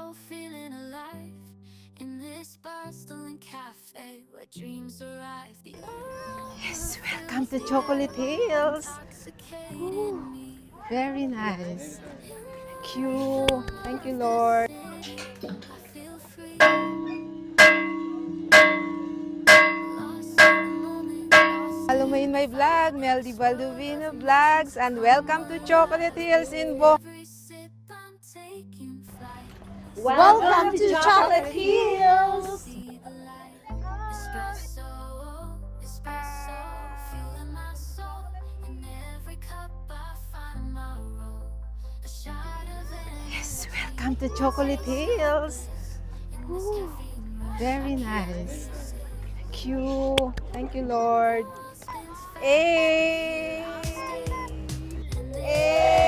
soul feeling alive in this bustling cafe where dreams arrive. The aroma Yes, welcome fills to the Chocolate air, Hills. intoxicating Ooh, me. very nice. Thank you. Thank you, Lord. I feel free, lost in the moment, lost Follow me in in the my fight. vlog, Meldy Swirl Baldovino of Vlogs, emotions and come welcome to Chocolate alive. Hills in With Bo. every sip I'm taking flight. Welcome Welcome to to Chocolate Chocolate Hills. Hills! See the light. Espresso, espresso, fueling my soul. In every cup I find my role. A shot of Yes, energy, welcome to a Chocolate taste of Hills. bliss. In this Ooh, caffeine rush, I very can't nice. resist. Thank you. Thank you, Lord. World spins fast, Hey! lost in, and Hey!